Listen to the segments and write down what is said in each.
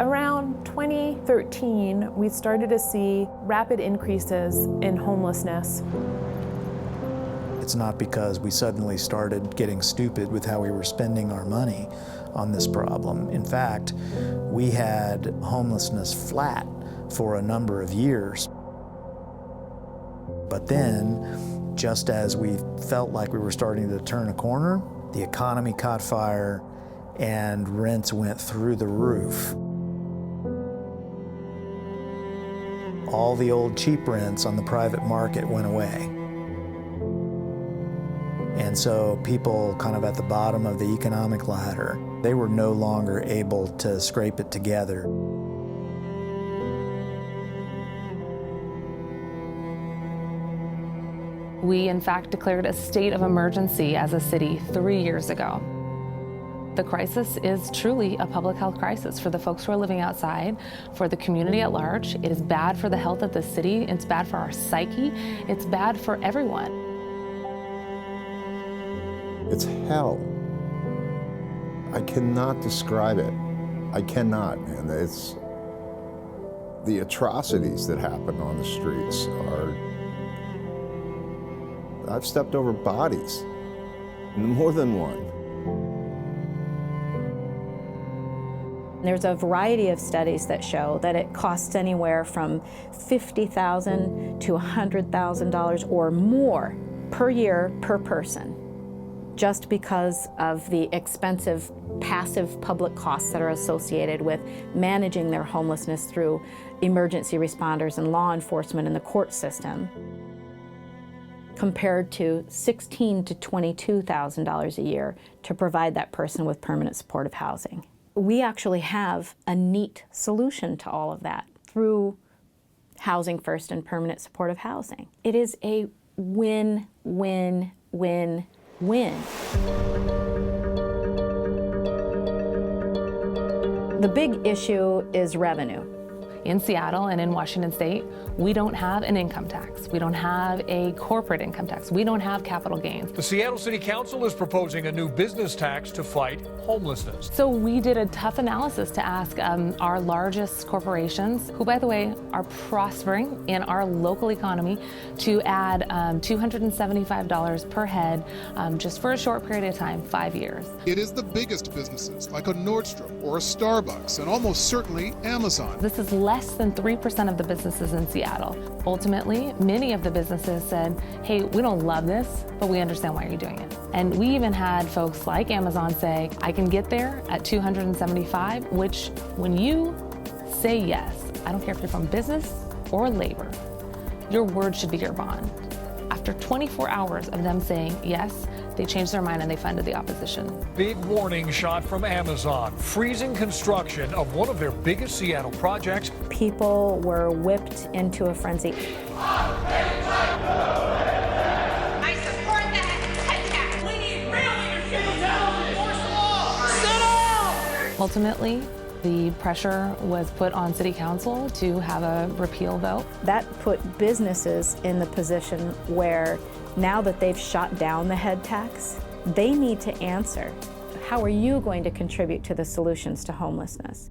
Around 2013, we started to see rapid increases in homelessness. It's not because we suddenly started getting stupid with how we were spending our money on this problem. In fact, we had homelessness flat for a number of years. But then, just as we felt like we were starting to turn a corner, the economy caught fire and rents went through the roof. All the old cheap rents on the private market went away. And so people kind of at the bottom of the economic ladder, they were no longer able to scrape it together. We, in fact, declared a state of emergency as a city 3 years ago. The crisis is truly a public health crisis for the folks who are living outside, for the community at large. It is bad for the health of the city. It's bad for our psyche. It's bad for everyone. It's hell. I cannot describe it. I cannot, man. It's the atrocities that happen on the streets are. I've stepped over bodies, more than one. There's a variety of studies that show that it costs anywhere from $50,000 to $100,000 or more per year per person, just because of the expensive passive public costs that are associated with managing their homelessness through emergency responders and law enforcement and the court system, compared to $16,000 to $22,000 a year to provide that person with permanent supportive housing. We actually have a neat solution to all of that through Housing First and permanent supportive housing. It is a win, win, win, win. The big issue is revenue. In Seattle and in Washington State, we don't have an income tax. We don't have a corporate income tax. We don't have capital gains. The Seattle City Council is proposing a new business tax to fight homelessness. So we did a tough analysis to ask our largest corporations, who, by the way, are prospering in our local economy, to add $275 per head just for a short period of time, 5 years. It is the biggest businesses like a Nordstrom or a Starbucks and almost certainly Amazon. This is less than 3% of the businesses in Seattle. Ultimately, many of the businesses said, hey, we don't love this, but we understand why you're doing it. And we even had folks like Amazon say, I can get there at $275, which when you say yes, I don't care if you're from business or labor, your word should be your bond. After 24 hours of them saying yes, they changed their mind and they funded the opposition. Big warning shot from Amazon, freezing construction of one of their biggest Seattle projects. People were whipped into a frenzy. I support that attack. We need real leadership. Sit down. Ultimately, the pressure was put on City Council to have a repeal vote. That put businesses in the position where now that they've shot down the head tax, they need to answer. How are you going to contribute to the solutions to homelessness?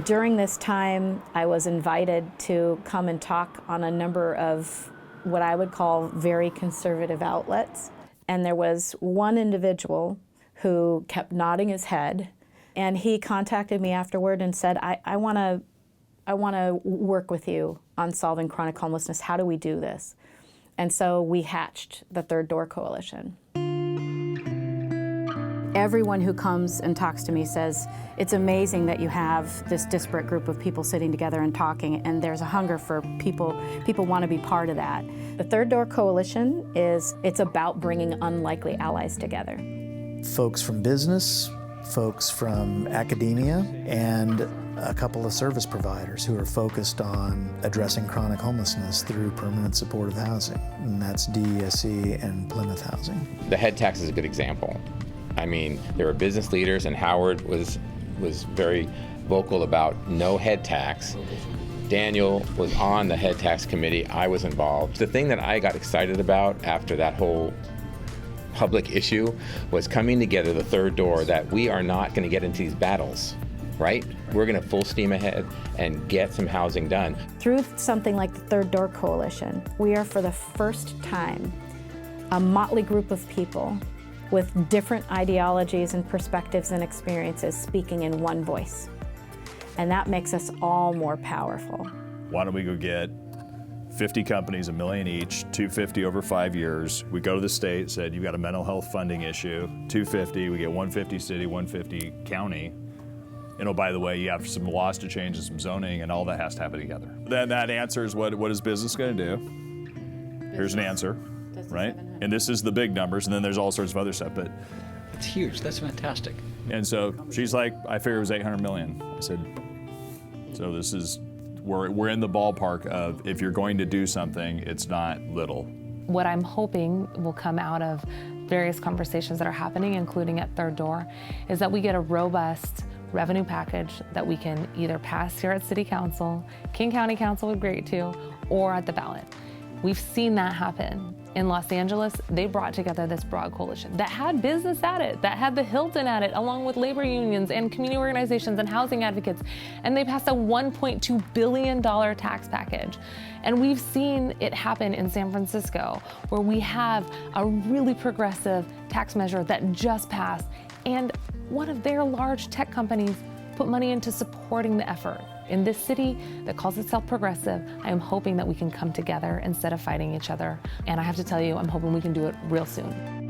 During this time, I was invited to come and talk on a number of what I would call very conservative outlets. And there was one individual who kept nodding his head, and he contacted me afterward and said, I want to work with you on solving chronic homelessness. How do we do this? And so we hatched the Third Door Coalition. Everyone who comes and talks to me says, it's amazing that you have this disparate group of people sitting together and talking, and there's a hunger for people want to be part of that. The Third Door Coalition it's about bringing unlikely allies together. Folks from business, folks from academia, and a couple of service providers who are focused on addressing chronic homelessness through permanent supportive housing, and that's DESC and Plymouth Housing. The head tax is a good example. I mean, there were business leaders, and Howard was very vocal about no head tax. Daniel was on the head tax committee. I was involved. The thing that I got excited about after that whole public issue was coming together, the third door, that we are not going to get into these battles, right? We're going to full steam ahead and get some housing done. Through something like the Third Door Coalition, we are for the first time a motley group of people with different ideologies and perspectives and experiences speaking in one voice. And that makes us all more powerful. Why don't we go get 50 companies, $1 million each, 250 over 5 years. We go to the state, said, you've got a mental health funding issue, 250, we get 150 city, 150 county. And oh, by the way, you have some laws to change and some zoning, and all that has to happen together. Then that answers what is business going to do? Here's an answer, right? And this is the big numbers, and then there's all sorts of other stuff. But it's huge. That's fantastic. And so she's like, I figure it was 800 million. I said, so this is, we're in the ballpark of if you're going to do something, it's not little. What I'm hoping will come out of various conversations that are happening, including at Third Door, is that we get a robust revenue package that we can either pass here at City Council, King County Council would agree to, or at the ballot. We've seen that happen. In Los Angeles, they brought together this broad coalition that had business at it, that had the Hilton at it, along with labor unions and community organizations and housing advocates. And they passed a $1.2 billion tax package. And we've seen it happen in San Francisco, where we have a really progressive tax measure that just passed. And one of their large tech companies put money into supporting the effort. In this city that calls itself progressive, I am hoping that we can come together instead of fighting each other. And I have to tell you, I'm hoping we can do it real soon.